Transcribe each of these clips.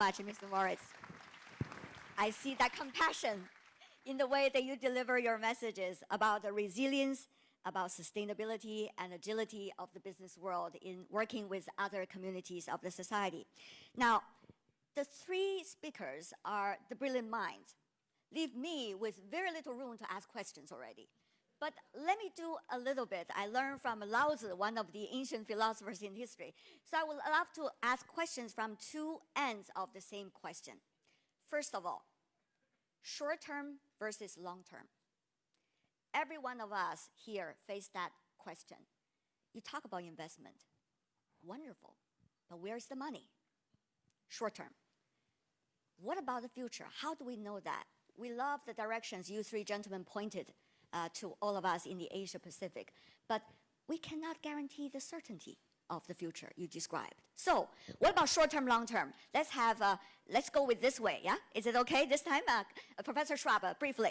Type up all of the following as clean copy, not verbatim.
Much, Mr. Moritz. I see that compassion in the way that you deliver your messages about the resilience, about sustainability and agility of the business world in working with other communities of the society. Now, the three speakers are the brilliant minds. Leave me with very little room to ask questions already. But let me do a little bit. I learned from Lao Tzu, one of the ancient philosophers in history. So I would love to ask questions from two ends of the same question. First of all, short-term versus long-term. Every one of us here face that question. You talk about investment. Wonderful. But where's the money? Short-term. What about the future? How do we know that? We love the directions you three gentlemen pointed to all of us in the Asia Pacific, but we cannot guarantee the certainty of the future you described. So, what about short-term, long-term? Let's go with this way, yeah? Is it okay this time? Professor Schwab, briefly.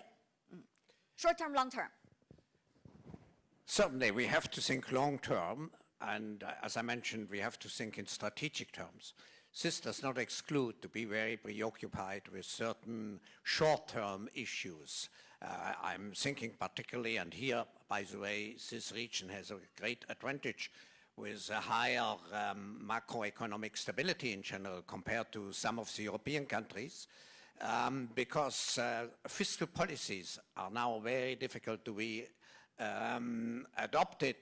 Short-term, long-term. Certainly, we have to think long-term, and as I mentioned, we have to think in strategic terms. This does not exclude to be very preoccupied with certain short-term issues. I'm thinking particularly, and here, by the way, this region has a great advantage with a higher macroeconomic stability in general compared to some of the European countries, because fiscal policies are now very difficult to be adopted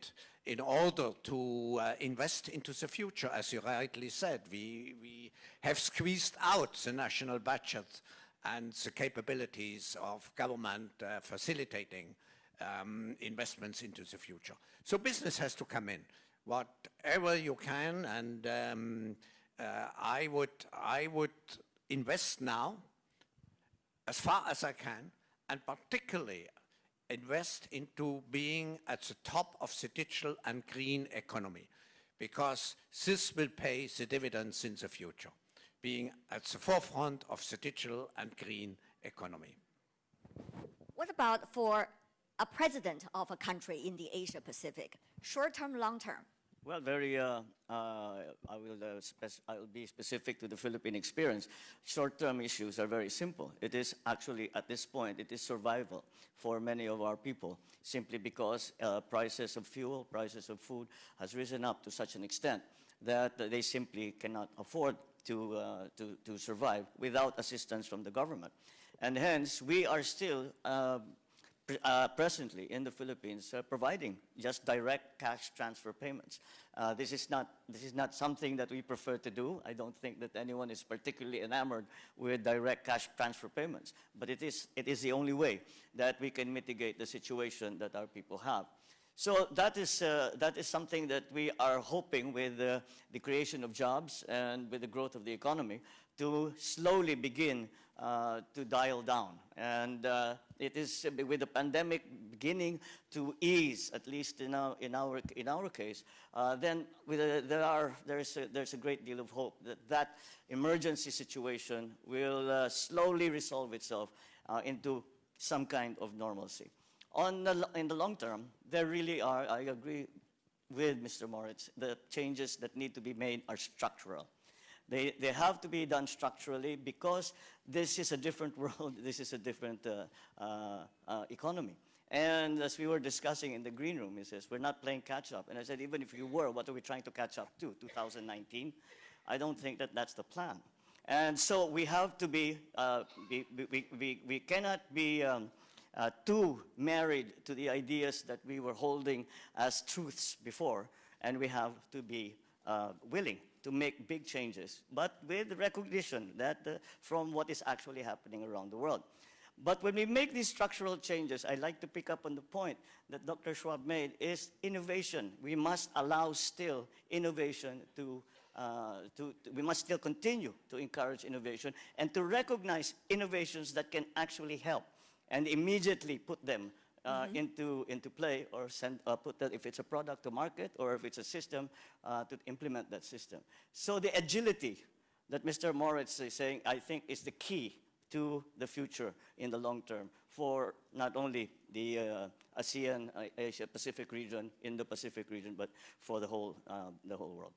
in order to invest into the future. As you rightly said, we have squeezed out the national budget and the capabilities of government facilitating investments into the future. So business has to come in, whatever you can, and I would invest now as far as I can, and particularly invest into being at the top of the digital and green economy, because this will pay the dividends in the future, being at the forefront of the digital and green economy. What about for a president of a country in the Asia Pacific? Short-term, long-term? Well, I will be specific to the Philippine experience. Short-term issues are very simple. It is actually, at this point, it is survival for many of our people, simply because prices of fuel, prices of food has risen up to such an extent that they simply cannot afford to survive without assistance from the government. And hence, we are still presently in the Philippines providing just direct cash transfer payments. This is not something that we prefer to do. I don't think that anyone is particularly enamored with direct cash transfer payments, but it is the only way that we can mitigate the situation that our people have. So that is something that we are hoping with the creation of jobs and with the growth of the economy to slowly begin to dial down. And it is with the pandemic beginning to ease, at least in our case, then there's a great deal of hope that emergency situation will slowly resolve itself into some kind of normalcy. In the long term, there really are, I agree with Mr. Moritz, the changes that need to be made are structural. They have to be done structurally because this is a different world, this is a different economy. And as we were discussing in the green room, he says, we're not playing catch up. And I said, even if you were, what are we trying to catch up to, 2019? I don't think that that's the plan. And so we have to be, we cannot be too married to the ideas that we were holding as truths before, and we have to be willing to make big changes, but with recognition that from what is actually happening around the world. But when we make these structural changes, I like to pick up on the point that Dr. Schwab made, is innovation. We must allow still innovation we must still continue to encourage innovation and to recognize innovations that can actually help and immediately put them into play, or put that, if it's a product, to market, or if it's a system, to implement that system. So the agility that Mr. Moritz is saying, I think, is the key to the future in the long term for not only the ASEAN, Asia-Pacific region, Indo-Pacific region, but for the whole world.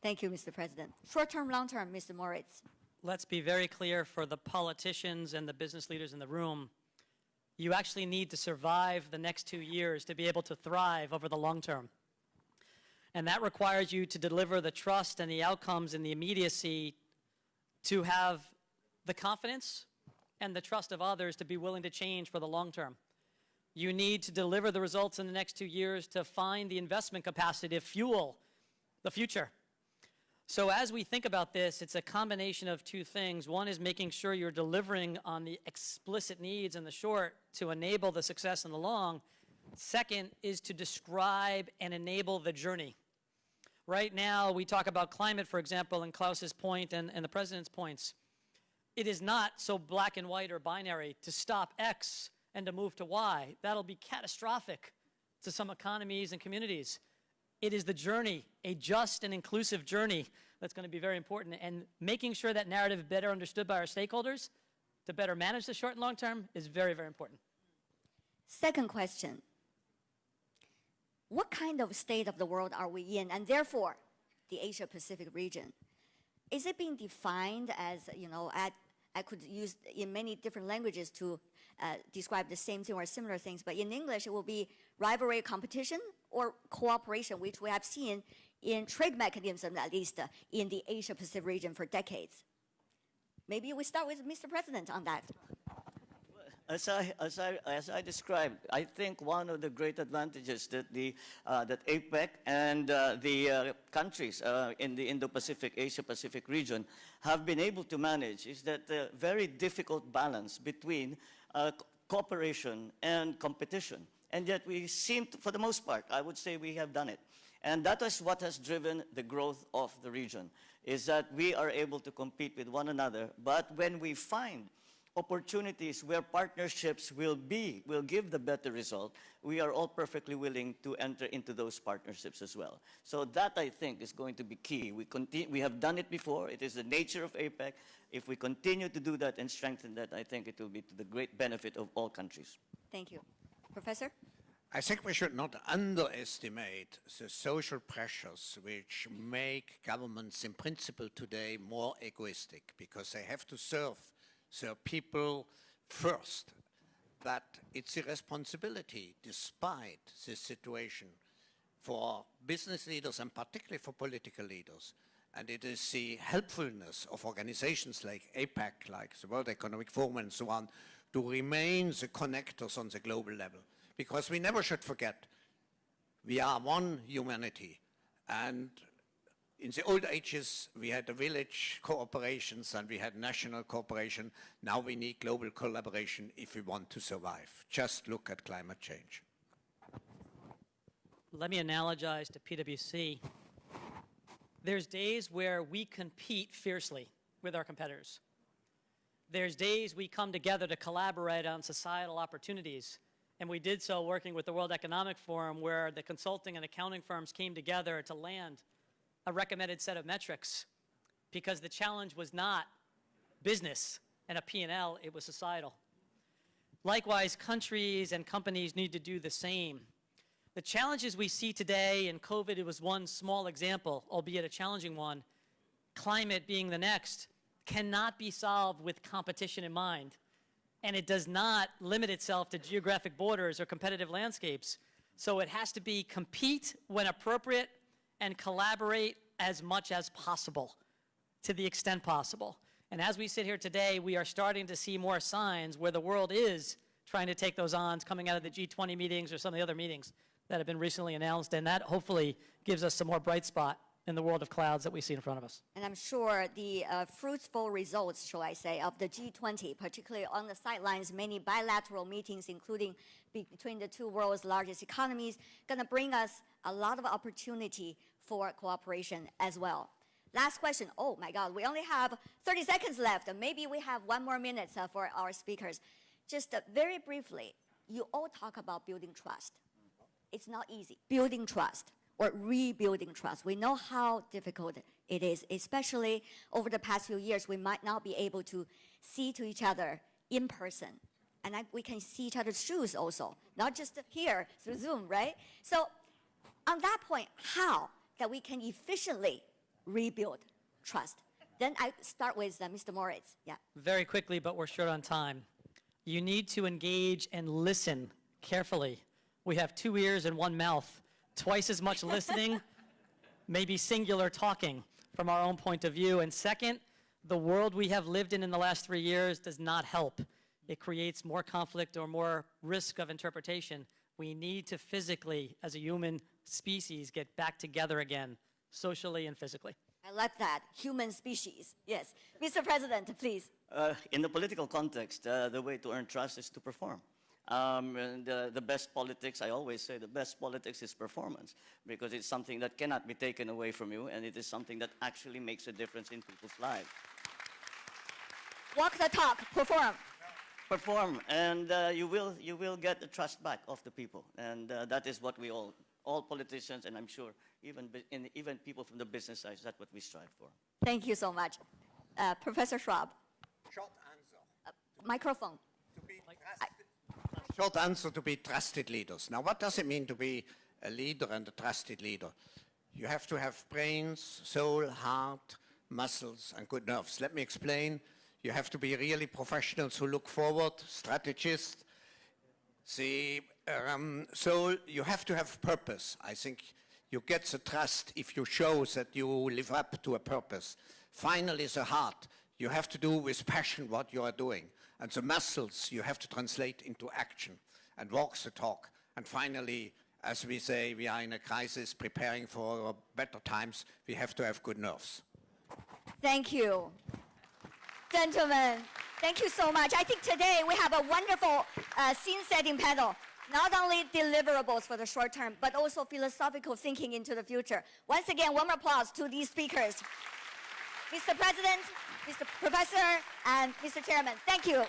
Thank you, Mr. President. Short-term, long-term, Mr. Moritz. let's be very clear for the politicians and the business leaders in the room. You actually need to survive the next 2 years to be able to thrive over the long term. And that requires you to deliver the trust and the outcomes and the immediacy to have the confidence and the trust of others to be willing to change for the long term. You need to deliver the results in the next 2 years to find the investment capacity to fuel the future. So as we think about this, it's a combination of two things. One is making sure you're delivering on the explicit needs in the short to enable the success in the long. Second is to describe and enable the journey. Right now, we talk about climate, for example, and Klaus's point and the president's points. It is not so black and white or binary to stop X and to move to Y. That'll be catastrophic to some economies and communities. It is the journey, a just and inclusive journey, that's going to be very important. And making sure that narrative is better understood by our stakeholders to better manage the short and long term is very, very important. Second question. What kind of state of the world are we in, and therefore the Asia-Pacific region? Is it being defined as, you know, I could use in many different languages to describe the same thing or similar things, but in English it will be rivalry, competition, or cooperation, which we have seen in trade mechanisms, at least in the Asia-Pacific region for decades. Maybe we start with Mr. President on that. As I described, I think one of the great advantages that that Apec and the countries in the Indo-Pacific, Asia-Pacific region have been able to manage is that very difficult balance between cooperation and competition. And yet we seem to, for the most part, I would say we have done it. And that is what has driven the growth of the region, is that we are able to compete with one another. But when we find opportunities where partnerships will give the better result, we are all perfectly willing to enter into those partnerships as well. So that, I think, is going to be key. We have done it before. It is the nature of APEC. If we continue to do that and strengthen that, I think it will be to the great benefit of all countries. Thank you. Professor? I think we should not underestimate the social pressures which make governments in principle today more egoistic, because they have to serve their people first. But it's a responsibility, despite this situation, for business leaders and particularly for political leaders. And it is the helpfulness of organizations like APEC, like the World Economic Forum and so on, to remain the connectors on the global level. Because we never should forget, we are one humanity. And in the old ages, we had the village cooperations and we had national cooperation. Now we need global collaboration if we want to survive. Just look at climate change. Let me analogize to PwC. There's days where we compete fiercely with our competitors. There's days we come together to collaborate on societal opportunities. And we did so working with the World Economic Forum, where the consulting and accounting firms came together to land a recommended set of metrics, because the challenge was not business and a P&L, it was societal. Likewise, countries and companies need to do the same. The challenges we see today, and COVID was one small example, albeit a challenging one, climate being the next, cannot be solved with competition in mind. And it does not limit itself to geographic borders or competitive landscapes. So it has to be compete when appropriate and collaborate as much as possible, to the extent possible. And as we sit here today, we are starting to see more signs where the world is trying to take those on, coming out of the G20 meetings or some of the other meetings that have been recently announced. And that hopefully gives us some more bright spot in the world of clouds that we see in front of us. And I'm sure the fruitful results, shall I say, of the G20, particularly on the sidelines, many bilateral meetings, including between the two world's largest economies, going to bring us a lot of opportunity for cooperation as well. Last question. Oh my God, we only have 30 seconds left. Maybe we have 1 more minute for our speakers. Just very briefly, you all talk about building trust. It's not easy. Building trust or rebuilding trust. We know how difficult it is, especially over the past few years. We might not be able to see to each other in person. And we can see each other's shoes also, not just here through Zoom, right? So on that point, how that we can efficiently rebuild trust? Then I start with Mr. Moritz. Yeah. Very quickly, but we're short on time. You need to engage and listen carefully. We have 2 ears and 1 mouth, twice as much listening, maybe singular talking from our own point of view. And second, the world we have lived in the last 3 years does not help. It creates more conflict or more risk of interpretation. We need to physically, as a human species, get back together again, socially and physically. I like that. Human species. Yes. Mr. President, please. In the political context, the way to earn trust is to perform. And the best politics, I always say, the best politics is performance, because it's something that cannot be taken away from you, and it is something that actually makes a difference in people's lives. Walk the talk. Perform. Perform, and you will get the trust back of the people, and that is what we all politicians, and I'm sure even people from the business side, that's what we strive for. Thank you so much. Professor Schwab. Short answer. Microphone. Short answer: to be trusted leaders. Now, what does it mean to be a leader and a trusted leader? You have to have brains, soul, heart, muscles, and good nerves. Let me explain. You have to be really professionals who look forward, strategists. So you have to have purpose. I think you get the trust if you show that you live up to a purpose. Finally, the heart. You have to do with passion what you are doing. And the muscles you have to translate into action and walk the talk. And finally, as we say, we are in a crisis preparing for better times. We have to have good nerves. Thank you. Gentlemen, thank you so much. I think today we have a wonderful scene-setting panel. Not only deliverables for the short term, but also philosophical thinking into the future. Once again, warm applause to these speakers. Mr. President, Mr. Professor, and Mr. Chairman, thank you.